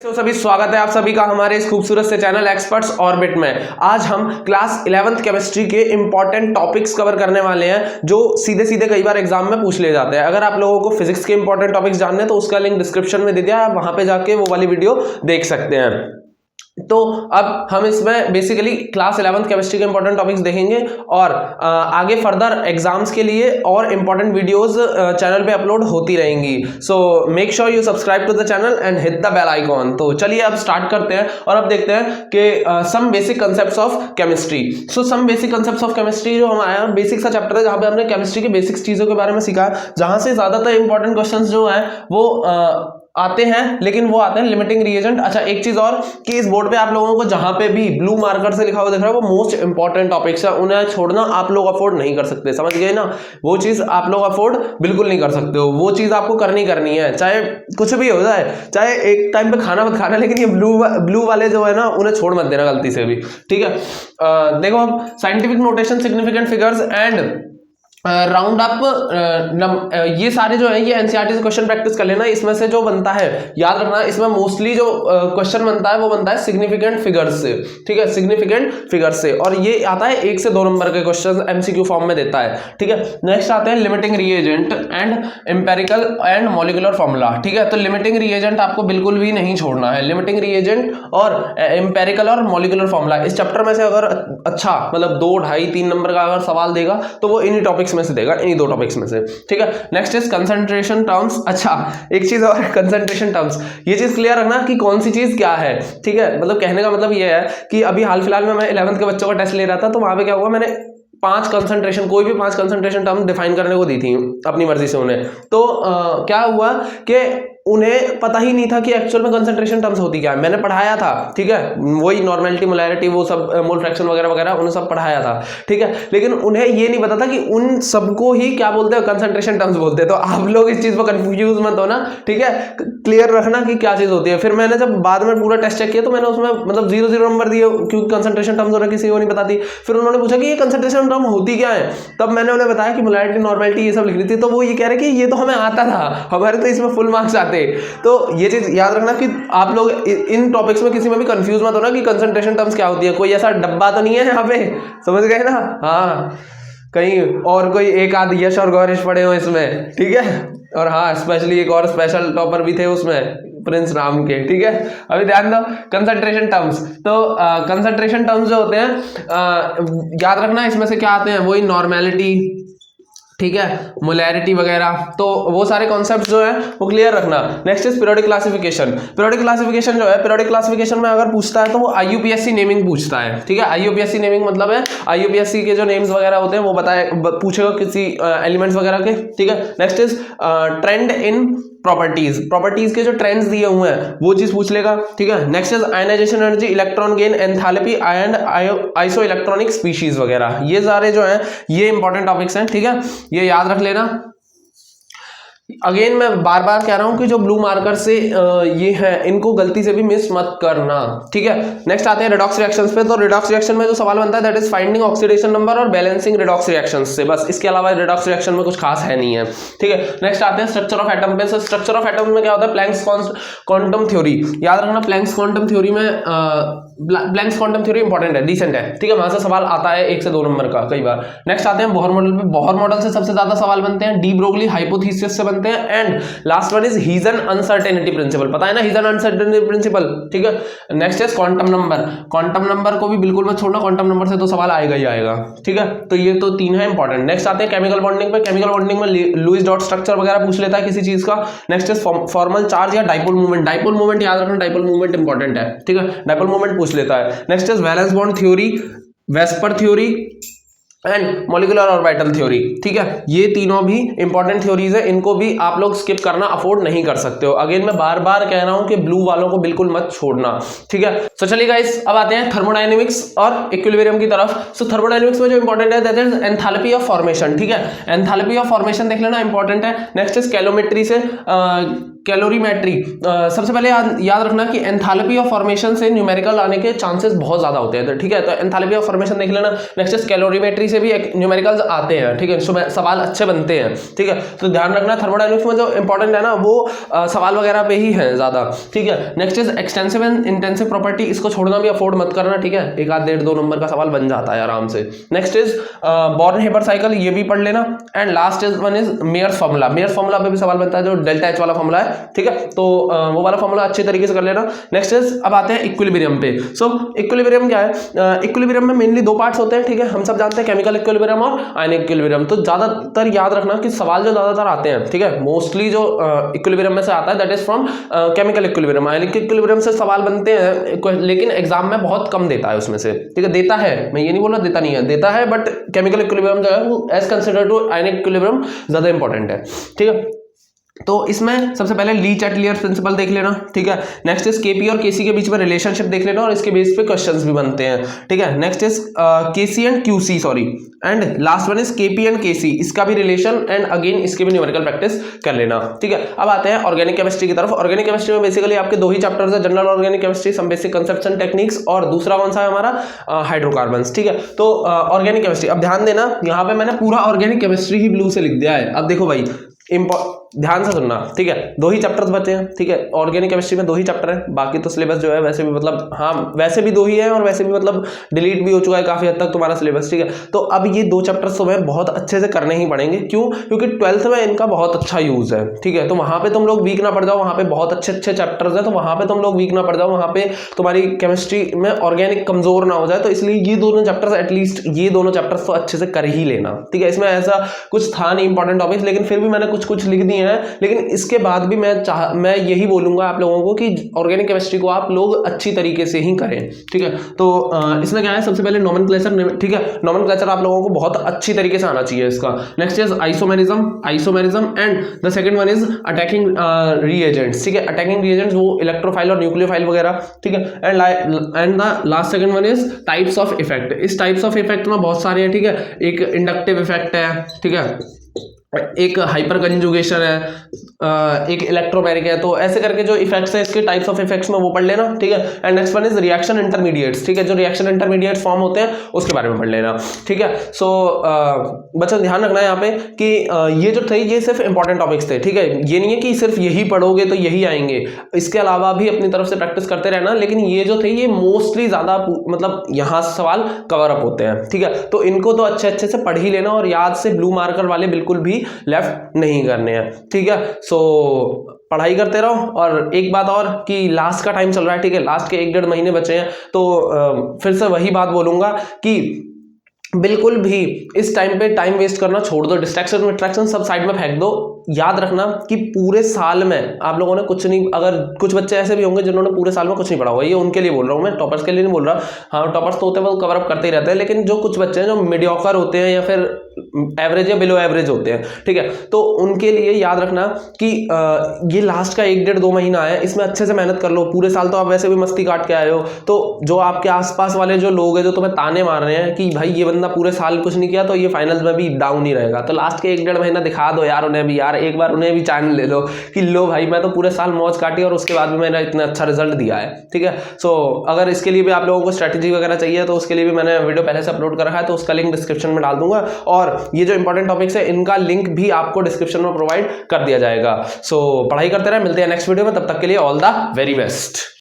तो सभी स्वागत है आप सभी का हमारे इस खूबसूरत से चैनल एक्सपर्ट्स ऑर्बिट में। आज हम क्लास 11th केमिस्ट्री के इंपॉर्टेंट टॉपिक्स कवर करने वाले हैं जो सीधे सीधे कई बार एग्जाम में पूछ लिए जाते हैं। अगर आप लोगों को फिजिक्स के इंपॉर्टेंट टॉपिक्स जानने हैं तो उसका लिंक डिस्क्रिप्शन में दे दिया है, आप वहां पे जाके वो वाली वीडियो देख सकते हैं। तो अब हम इसमें बेसिकली क्लास 11th केमिस्ट्री के इंपॉर्टेंट टॉपिक्स देखेंगे और आगे फर्दर एग्जाम्स के लिए और इंपॉर्टेंट वीडियोस चैनल पे अपलोड होती रहेंगी। So make sure you subscribe to the channel and hit the bell icon. तो चलिए अब स्टार्ट करते हैं और अब देखते हैं कि some basic concepts of chemistry. So some basic concepts of chemistry जो हमारा बेसिक सा चैप्टर है जहां पे हमने केमिस्ट्री के बेसिक्स चीजों के बारे में सीखा, जहां से ज्यादातर इंपॉर्टेंट क्वेश्चन जो है वो आते हैं, लेकिन वो आते हैं लिमिटिंग रिएजेंट। अच्छा, एक चीज और कि इस बोर्ड पे आप लोगों को जहां पे भी ब्लू मार्कर से लिखा हुआ दिख रहा है वो मोस्ट इंपॉर्टेंट टॉपिक्स है, उन्हें छोड़ना आप लोग अफोर्ड नहीं कर सकते। समझ गए ना? वो चीज आप लोग अफोर्ड बिल्कुल नहीं कर सकते हो, वो चीज आपको करनी है, चाहे कुछ भी हो जाए, चाहे एक टाइम पे खाना मत खाना, लेकिन ये ब्लू वाले जो है ना उन्हें छोड़ मत देना गलती से भी, ठीक है। देखो अब scientific notation, significant figures and round up, ये सारे जो है ये एनसीईआरटी से क्वेश्चन प्रैक्टिस कर लेना। इसमें से जो बनता है याद रखना, इसमें मोस्टली जो क्वेश्चन बनता है वो बनता है सिग्निफिकेंट फिगर्स से, ठीक है, सिग्निफिकेंट फिगर्स से, और ये आता है 1 से 2 नंबर के क्वेश्चन एमसीक्यू फॉर्म में देता है, ठीक है। नेक्स्ट आते हैं limiting reagent and empirical and molecular formula, ठीक है। तो लिमिटिंग रिएजेंट आपको बिल्कुल भी नहीं छोड़ना है, लिमिटिंग रिएजेंट और एम्पेरिकल और मॉलिक्यूलर फॉर्मूला। इस चैप्टर में से अगर अच्छा मतलब 2, 2.5, 3 नंबर का अगर सवाल देगा तो वो इन्हीं टॉपिक्स में से देगा, इन्हीं 2 टॉपिक्स में से, ठीक है। Next is concentration terms. अच्छा, एक चीज और, कंसंट्रेशन टर्म्स, ये चीज क्लियर रखना कि कौन सी चीज क्या है, ठीक है। मतलब कहने का मतलब ये है कि अभी हाल फिलहाल में मैं 11th के बच्चों का टेस्ट ले रहा था, तो वहां पे क्या हुआ, मैंने 5 कंसंट्रेशन, कोई भी 5 कंसंट्रेशन टर्म डिफाइन करने को दी थी अपनी मर्जी से उन्हें। तो क्या हुआ कि उन्हें पता ही नहीं था कि एक्चुअल में कंसंट्रेशन टर्म्स होती क्या है। मैंने पढ़ाया था, ठीक है, वही नॉर्मेलिटी, मोलैरिटी, वो सब, मोल फ्रैक्शन वगैरह वगैरह उन्हें सब पढ़ाया था, ठीक है। लेकिन उन्हें ये नहीं पता था कि उन सबको ही क्या बोलते हैं, कंसंट्रेशन टर्म्स बोलते हैं। तो आप लोग इस चीज पर कंफ्यूज मत होना, ठीक है, क्लियर रखना कि क्या चीज होती है। फिर मैंने जब बाद में पूरा टेस्ट चेक किया तो मैंने उसमें मतलब 0 नंबर दिए, क्योंकि कंसंट्रेशन टर्म्स उन्हें किसी को नहीं पता थी। फिर उन्होंने पूछा कि ये कंसंट्रेशन टर्म होती क्या है, तब मैंने उन्हें बताया कि मोलैरिटी, नॉर्मेलिटी, ये सब लिख रही थी। तो वो ये कह रहे कि ये तो हमें आता था, हमारे तो इसमें फुल मार्क्स आते। तो ये चीज याद रखना कि आप लोग इन टॉपिक्स में किसी में भी कंफ्यूज मत होना कि कंसंट्रेशन टर्म्स क्या होती है। कोई ऐसा डब्बा तो नहीं है यहाँ पे, समझ गए ना? हाँ, कहीं और कोई एक आध यश और गौरिश पड़े हो इसमें, ठीक है। और हाँ, स्पेशली एक और स्पेशल टॉपर भी थे उसमें, प्रिंस राम के, ठीक है। अभी ध्यान दो कंसंट्रेशन टर्म्स। तो कंसंट्रेशन टर्म्स जो होते हैं याद रखना, इसमें से क्या आते हैं, वही नॉर्मेलिटी, ठीक है, मोलैरिटी वगैरह, तो वो सारे कॉन्सेप्ट्स जो है वो क्लियर रखना। Next is periodic classification. Periodic classification जो है, पीरियोडिक क्लासिफिकेशन में अगर पूछता है तो वो आईयूपीएससी नेमिंग पूछता है, ठीक है। आईयूपीएससी नेमिंग मतलब है आईयूपीएससी के जो नेम्स वगैरह होते हैं वो पूछेगा किसी एलिमेंट्स वगैरह के, ठीक है। Next is trend in properties के जो ट्रेंड्स दिए हुए हैं वो चीज पूछ लेगा, ठीक है। Next is ionization energy, electron gain, enthalpy and isoelectronic species वगैरह, ये सारे जो हैं ये इंपॉर्टेंट टॉपिक्स हैं, ठीक है, ये याद रख लेना। अगेन मैं बार बार कह रहा हूं कि जो ब्लू मार्कर से ये है इनको गलती से भी मिस मत करना, ठीक है। नेक्स्ट आते हैं रिडॉक्स रिएक्शंस पे। तो रिडॉक्स रिएक्शन में जो सवाल बनता है that is finding oxidation number और बैलेंसिंग रिडॉक्स रिएक्शंस से, बस इसके अलावा रिडॉक्स रिएक्शन में कुछ खास है नहीं है, ठीक है। नेक्स्ट आते हैं स्ट्रक्चर ऑफ एटम पे। स्ट्रक्चर ऑफ एटम में क्या होता है, प्लैंक्स क्वांटम थ्योरी, याद रखना। प्लैंक्स क्वांटम थ्योरी में प्लैंक्स क्वांटम थ्योरी इंपॉर्टेंट है, डिसेंट है, ठीक है, वहां से सवाल आता है 1 से 2 नंबर का कई बार। नेक्स्ट आते हैं बोहर मॉडल पे। बोहर मॉडल से सबसे ज्यादा सवाल बनते हैं, डी ब्रोगली हाइपोथेसिस से बनते हैं, एंड लास्ट वन इज हीजन अनसर्टेनिटी प्रिंसिपल, पता है ना हीजन अनसर्टेनिटी प्रिंसिपल, ठीक है। Next is quantum number. Quantum number को भी बिल्कुल मत छोड़ना, क्वांटम नंबर से तो सवाल आएगा ही आएगा, ठीक है। तो ये तो 3 है इंपॉर्टेंट। नेक्स्ट आते हैं केमिकल बॉन्डिंग पे। केमिकल बॉन्डिंग में लुईस डॉट स्ट्रक्चर वगैरह पूछ लेता है किसी चीज का। नेक्स्ट इज फॉर्मल चार्ज या डाइपोल मूवमेंट। डाइपोल मूवमेंट याद रखना, डाइपोल मूवमेंट इंपॉर्टेंट है, ठीक है, डाइपोल मूवमेंट पूछ लेता है। Next is valence bond theory, VSEPR theory and molecular orbital theory, ठीक है। ये तीनों भी इंपॉर्टेंट थ्योरीज है, इनको भी आप लोग स्किप करना अफोर्ड नहीं कर सकते हो। अगेन मैं बार बार कह रहा हूं कि ब्लू वालों को बिल्कुल मत छोड़ना, ठीक है। सो चलिए गाइस, अब आते हैं थर्मोडायनेमिक्स और इक्विलिब्रियम की तरफ। सो थर्मोडायनेमिक्स में जो इंपॉर्टेंट है that is enthalpy of formation, ठीक है। एंथैल्पी ऑफ फॉर्मेशन देख लेना, इंपॉर्टेंट है। नेक्स्ट इज कैलोमेट्री से कैलोरीमेट्री, सबसे पहले याद रखना कि एंथैल्पी ऑफ फॉर्मेशन से न्यूमेरिकल आने के चांसेस बहुत ज्यादा होते हैं, तो ठीक है, तो एंथैल्पी ऑफ फॉर्मेशन देख लेना। नेक्स्ट इज कैलोरीमेट्री से भी न्यूमेरिकल्स आते हैं, ठीक है, सवाल अच्छे बनते हैं, ठीक है, तो ध्यान रखना थर्मोडायनेमिक्स में जो इंपॉर्टेंट है ना वो सवाल वगैरह पे ही है ज्यादा, ठीक है। Next is extensive and intensive property, इसको छोड़ना भी अफोर्ड मत करना, ठीक है, एक आध 1.5-2 नंबर का सवाल बन जाता है आराम से। नेक्स्ट इज बॉर्न-हेबर साइकिल, ये भी पढ़ लेना। And last is one is Mayer's formula, Mayer's formula पे भी सवाल बनता है, जो डेल्टा एच वाला फार्मूला है, ठीक है, तो वो वाला फार्मूला अच्छे तरीके से कर लेना। नेक्स्ट इज अब आते हैं इक्विलिब्रियम पे। सो इक्विलिब्रियम क्या है? इक्विलिब्रियम में मेनली 2 पार्ट्स होते हैं, ठीक है, हम सब जानते हैं, केमिकल इक्विलिब्रियम और आयनिक इक्विलिब्रियम। तो ज्यादातर याद रखना कि सवाल जो ज्यादातर आते हैं, ठीक है, मोस्टली जो इक्विलिब्रियम में से आता है that is from chemical equilibrium. Ionic equilibrium से सवाल बनते हैं लेकिन एग्जाम में बहुत कम देता है उसमें से, ठीक है, देता है, मैं ये नहीं बोल रहा देता नहीं है, देता है, बट केमिकल इक्विलिब्रियम जो है वो as consider to ionic equilibrium ज्यादा इंपॉर्टेंट है, ठीक है। तो इसमें सबसे पहले ली चैटलियर प्रिंसिपल देख लेना, ठीक है। नेक्स्ट इज केपी और केसी के बीच में रिलेशनशिप देख लेना और इसके बेस पे क्वेश्चंस भी बनते हैं, ठीक है। Next is KC and QC, sorry, and last one is KP and KC, इसका भी रिलेशन एंड अगेन इसके भी न्यूमेरिकल प्रैक्टिस कर लेना, ठीक है। अब आते हैं ऑर्गेनिक केमिस्ट्री की तरफ। ऑर्गेनिक केमिस्ट्री में बेसिकली आपके 2 ही चैप्टर्स है, general organic chemistry, some basic concepts and techniques, और दूसरा कौन सा है हमारा हाइड्रोकार्बन्स, ठीक है। तो ऑर्गेनिक केमिस्ट्री, अब ध्यान देना, यहाँ पे मैंने पूरा ऑर्गेनिक केमिस्ट्री ही ब्लू से लिख दिया है। अब देखो भाई, ध्यान से सुनना, ठीक है, 2 ही चैप्टर्स बचे हैं, ठीक है, ऑर्गेनिक केमिस्ट्री में 2 ही चैप्टर हैं, बाकी तो सिलेबस जो है वैसे भी मतलब, हाँ वैसे भी 2 ही है और वैसे भी मतलब डिलीट भी हो चुका है काफी हद तक तुम्हारा सिलेबस, ठीक है। तो अब ये 2 चैप्टर्स तुम्हें बहुत अच्छे से करने ही पड़ेंगे, क्यों? क्योंकि 12th में इनका बहुत अच्छा यूज है, ठीक है, तो वहां पे तुम लोग वीक ना पड़ जाओ, वहां पे बहुत अच्छे अच्छे चैप्टर्स हैं, तो वहां पे तुम लोग वीक ना पड़ जाओ, वहां पे तुम्हारी केमिस्ट्री में ऑर्गेनिक कमजोर ना हो जाए, तो इसलिए ये दोनों चैप्टर्स, एटलीस्ट ये दोनों चैप्टर्स तो अच्छे से कर ही लेना, ठीक है। इसमें ऐसा कुछ था नहीं इंपॉर्टेंट टॉपिक्स, लेकिन फिर भी मैंने कुछ लिख दिए हैं, लेकिन इसके बाद भी मैं यही बोलूंगा आप लोगों को कि ऑर्गेनिक केमिस्ट्री को आप लोग अच्छी तरीके से ही करें, ठीक है। तो इसमें क्या है, सबसे पहले नोमेनक्लेचर, ठीक है, नोमेनक्लेचर आप लोगों को बहुत अच्छी तरीके से आना चाहिए इसका। Next is isomerism and the second one is attacking reagents, ठीक है, अटैकिंग रिएजेंट्स वो इलेक्ट्रोफाइल और न्यूक्लियोफाइल वगैरह, ठीक है। And the last second one is types of effect. इस टाइप्स ऑफ इफेक्ट में बहुत सारे हैं, ठीक है, एक इंडक्टिव इफेक्ट है, ठीक है, एक हाइपर कंजुगेशन है, एक इलेक्ट्रोमेरिक है, तो ऐसे करके जो इफेक्ट्स है इसके टाइप्स ऑफ इफेक्ट्स में वो पढ़ लेना, ठीक है। And next one is reaction intermediates, ठीक है, जो रिएक्शन इंटरमीडिएट फॉर्म होते हैं उसके बारे में पढ़ लेना, ठीक है। सो बच्चों ध्यान रखना है यहाँ पे कि ये जो थे ये सिर्फ इंपॉर्टेंट टॉपिक्स थे, ठीक है, ये नहीं है कि सिर्फ यही पढ़ोगे तो यही आएंगे, इसके अलावा भी अपनी तरफ से प्रैक्टिस करते रहना, लेकिन ये जो थे ये मोस्टली ज्यादा मतलब यहाँ सवाल कवर अप होते हैं, ठीक है, तो इनको तो अच्छे से पढ़ ही लेना और याद से ब्लू मार्कर वाले बिल्कुल भी लेफ्ट नहीं करने हैं, ठीक है। सो पढ़ाई करते रहो। और एक बात और कि लास्ट का टाइम चल रहा है, ठीक है, लास्ट के 1-1.5 महीने बचे हैं, तो फिर से वही बात बोलूंगा कि बिल्कुल भी इस टाइम पे टाइम वेस्ट करना छोड़ दो, डिस्ट्रैक्शन सब साइड में फेंक दो। याद रखना कि पूरे साल में आप लोगों ने कुछ नहीं, अगर कुछ बच्चे ऐसे भी होंगे जिन्होंने पूरे साल में कुछ नहीं पढ़ा हुआ, ये उनके लिए बोल रहा हूँ मैं, टॉपर्स के लिए नहीं बोल रहा। हाँ टॉपर्स तो होते हैं वो कवर अप करते ही रहते हैं, लेकिन जो कुछ बच्चे हैं जो मीडियोकर होते हैं या फिर एवरेज या बिलो एवरेज होते हैं, ठीक है, तो उनके लिए याद रखना कि ये लास्ट का 1-1.5-2 महीना है, इसमें अच्छे से मेहनत कर लो। पूरे साल तो आप वैसे भी मस्ती काट के आए हो, तो जो आपके आसपास वाले जो लोग हैं जो तुम्हें ताने मार रहे हैं कि भाई ये बंदा पूरे साल कुछ नहीं किया तो ये फाइनल्स में भी डाउन ही रहेगा, तो लास्ट के 1-1.5 महीना दिखा दो यार उन्हें भी, यार एक बार उन्हें भी चांस ले लो कि लो भाई मैं तो पूरे साल मौज काटी और उसके बाद भी मैंने इतना अच्छा रिजल्ट दिया है, ठीक है। सो अगर इसके लिए भी आप लोगों को स्ट्रेटेजी वगैरह चाहिए तो उसके लिए भी मैंने वीडियो पहले से अपलोड कर रखा है, तो उसका लिंक डिस्क्रिप्शन में डाल दूंगा, और ये जो इंपॉर्टेंट टॉपिक्स है इनका लिंक भी आपको डिस्क्रिप्शन में प्रोवाइड कर दिया जाएगा। सो पढ़ाई करते रहे, मिलते हैं नेक्स्ट वीडियो में, तब तक के लिए ऑल द वेरी बेस्ट।